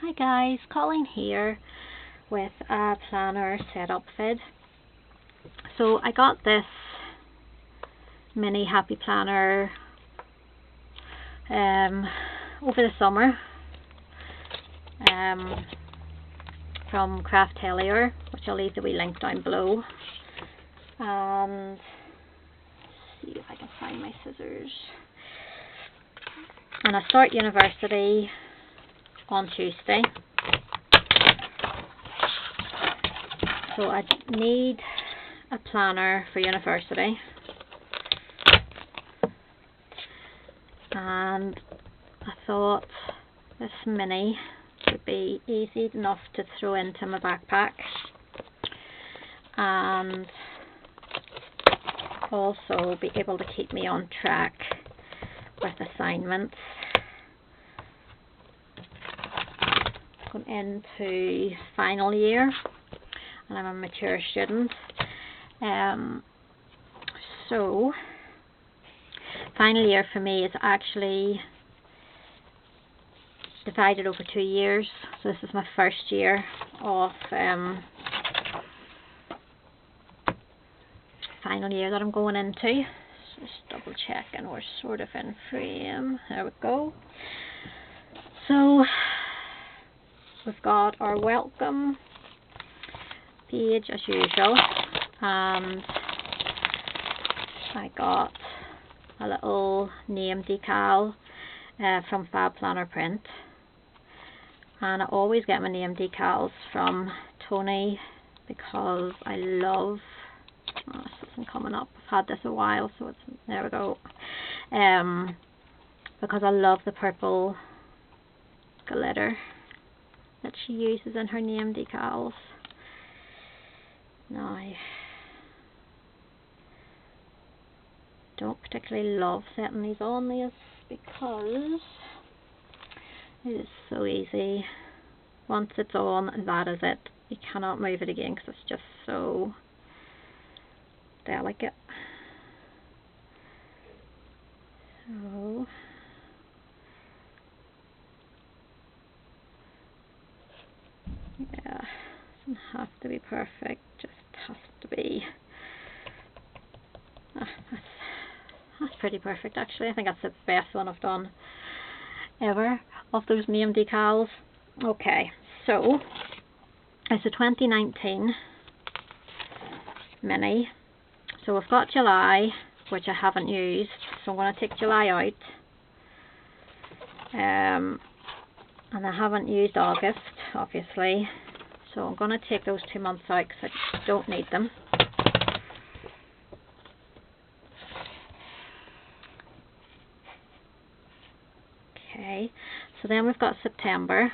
Hi guys, Colleen here with a planner setup vid. So I got this mini happy planner over the summer from Craft Hellier, which I'll leave the wee link down below. And see if I can find my scissors. And I start university on Tuesday, so I need a planner for university, and I thought this mini would be easy enough to throw into my backpack and also be able to keep me on track with assignments. Going into final year, and I'm a mature student. So final year for me is actually divided over 2 years. So this is my first year of final year that I'm going into. Just double checking we're sort of in frame. There we go. So we've got our welcome page as usual, and I got a little name decal from Fab Planner Print, and I always get my name decals from Tony because I love, oh, this isn't coming up, I've had this a while, so it's, there we go, because I love the purple glitter that she uses in her name decals. Now, I don't particularly love setting these on these because it is so easy. Once it's on, that is it. You cannot move it again because it's just so delicate. So yeah, doesn't have to be perfect, just has to be. That's pretty perfect actually. I think that's the best one I've done ever of those name decals. Okay, so it's a 2019 mini. So we've got July, which I haven't used, so I'm going to take July out. And I haven't used August, obviously, so I'm going to take those 2 months out because I don't need them. Okay, so then we've got September.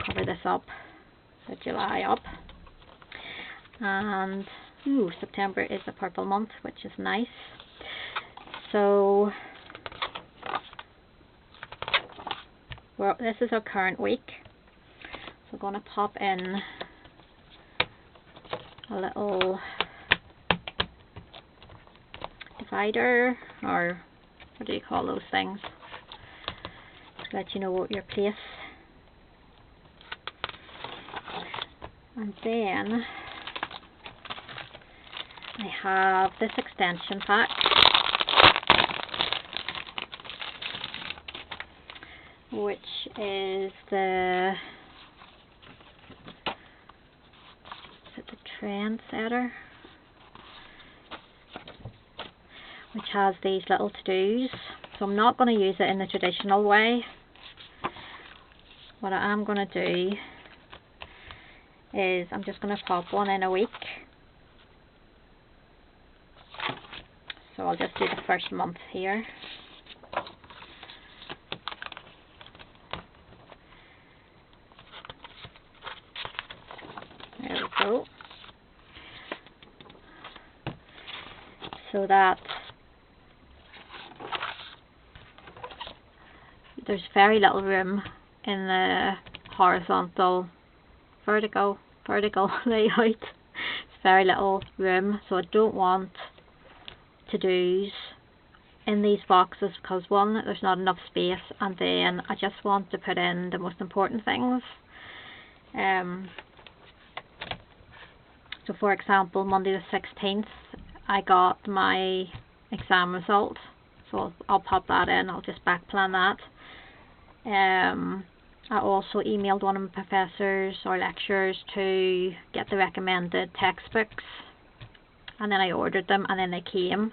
Cover this up, the July up, and ooh, September is a purple month, which is nice. So this is our current week, so I'm going to pop in a little divider, or what do you call those things, to let you know what your place. And then I have this extension pack, which is the Trendsetter, which has these little to-dos. So I'm not going to use it in the traditional way. What I am going to do is I'm just going to pop one in a week. So I'll just do the first month here. There we go. So that there's very little room in the horizontal vertical layout. It's very little room, so I don't want to-dos in these boxes because one, there's not enough space, and then I just want to put in the most important things. So for example, Monday the 16th I got my exam result, so I'll pop that in. I'll just back plan that. I also emailed one of my professors or lecturers to get the recommended textbooks, and then I ordered them, and then they came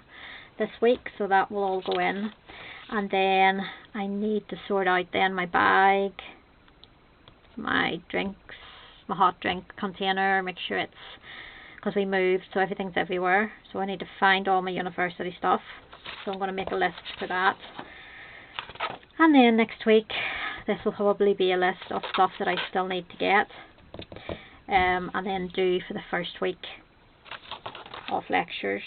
this week, so that will all go in. And then I need to sort out then my bag, my drinks, my hot drink container, make sure it's, because we moved so everything's everywhere, so I need to find all my university stuff, so I'm going to make a list for that. And then next week this will probably be a list of stuff that I still need to get, and then do for the first week of lectures.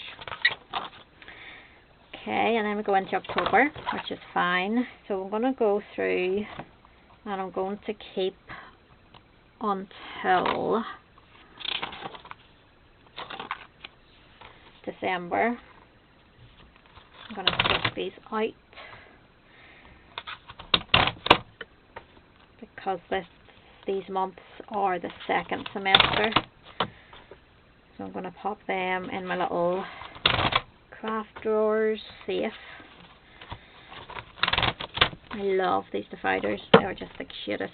Okay, and then we go into October, which is fine. So I'm going to go through, and I'm going to keep until December. I'm going to take these out because these months are the second semester. So I'm going to pop them in my little craft drawers safe. I love these dividers, they are just the cutest.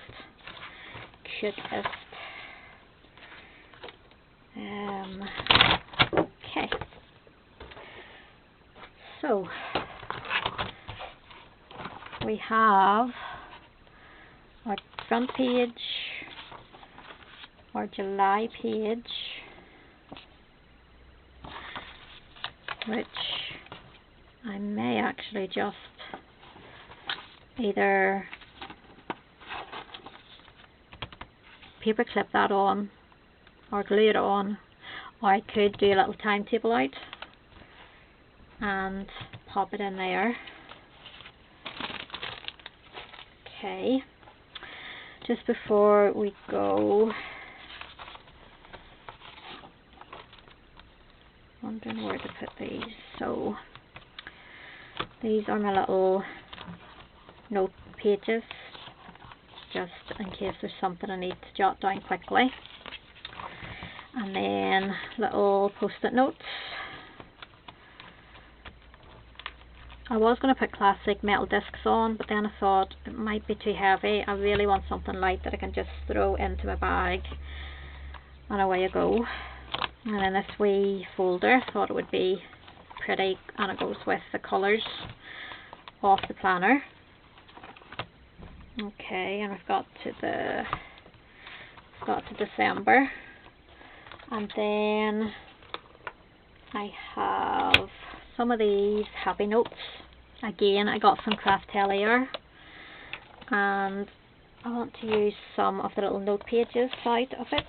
Okay, so we have our front page, our July page, which I may actually just either paper clip that on or glue it on, or I could do a little timetable out and pop it in there. Okay, just before we go, wondering where to put these. So these are my little note pages, just in case there's something I need to jot down quickly. And then little post-it notes. I was going to put classic metal discs on, but then I thought it might be too heavy. I really want something light that I can just throw into my bag, and away I go. And then this wee folder, I thought it would be pretty, and it goes with the colours of the planner. Okay, and I've got to December, and then I have some of these happy notes. Again, I got some Craftellier, and I want to use some of the little note pages side of it.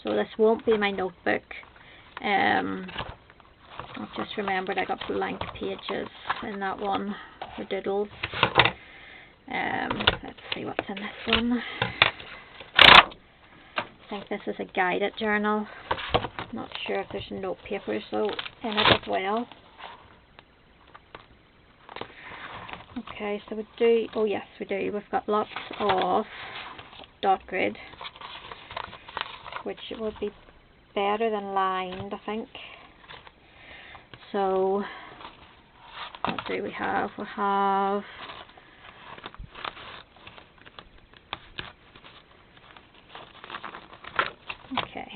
So this won't be my notebook. I've just remembered I got blank pages in that one for doodles. Let's see what's in this one. I think this is a guided journal. Not sure if there's note papers though in it as well. Okay, so we do, oh yes we do, we've got lots of dot grid, which will be better than lined, I think. So what do we have? We have okay,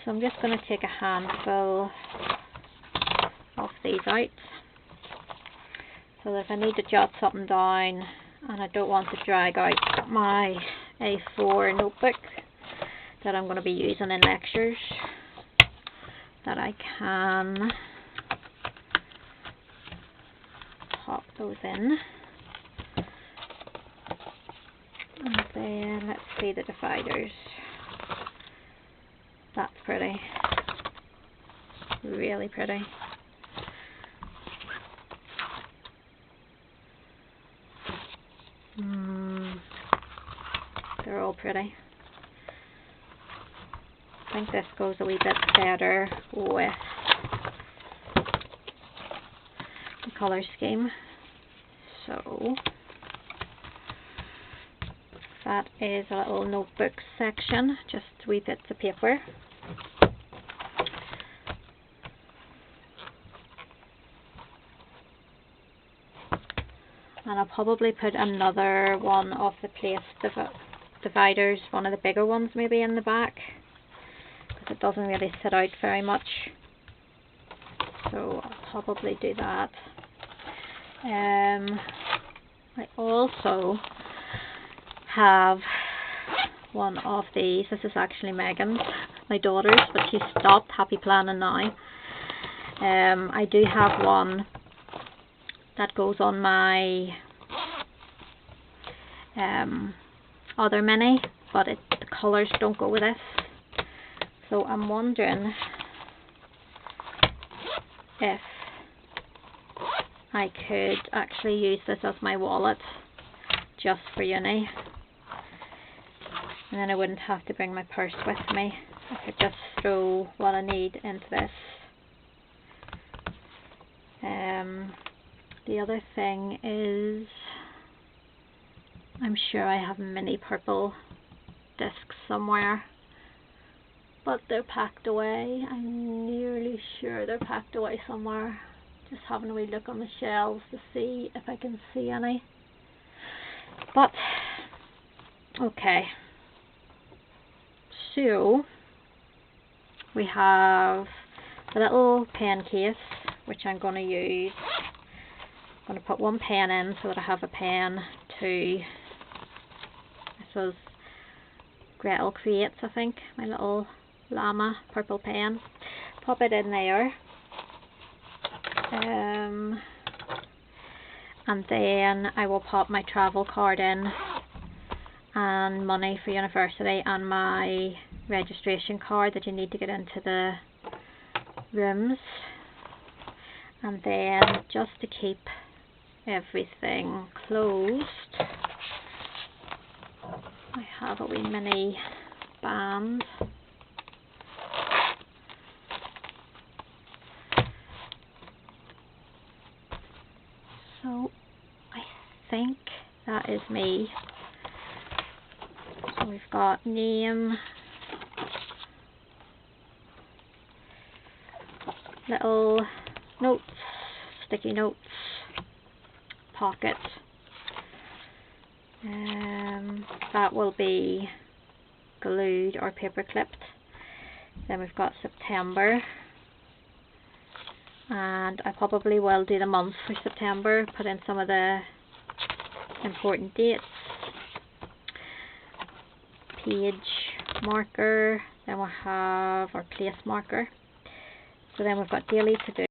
so I'm just going to take a handful of these out, so that if I need to jot something down and I don't want to drag out my A4 notebook that I'm going to be using in lectures, that I can pop those in. And then let's see the dividers. That's pretty, really pretty. They're all pretty. I think this goes a wee bit better with the colour scheme. So that is a little notebook section, just wee bits of paper. And I'll probably put another one of the place dividers, one of the bigger ones maybe in the back, because it doesn't really sit out very much. So I'll probably do that. I also have one of these. This is actually Megan's, my daughter's, but she stopped Happy Planning now. I do have one that goes on my other mini, but the colours don't go with this. So I'm wondering if I could actually use this as my wallet just for uni, and then I wouldn't have to bring my purse with me. I could just throw what I need into this. The other thing is, I'm sure I have mini purple discs somewhere, but they're packed away. I'm nearly sure they're packed away somewhere. Just having a wee look on the shelves to see if I can see any. But okay, so we have the little pen case, which I'm going to use. I'm going to put one pen in so that I have a pen to, this was Gretel Creates, I think, my little llama purple pen. Pop it in there. And then I will pop my travel card in, and money for university, and my registration card that you need to get into the rooms. And then, just to keep everything closed, I have a wee mini band. So I think that is me. So we've got name, little notes, sticky notes, pocket. That will be glued or paper clipped. Then we've got September, and I probably will do the month for September, put in some of the important dates. Page marker, then we'll have our place marker. So then we've got daily to do.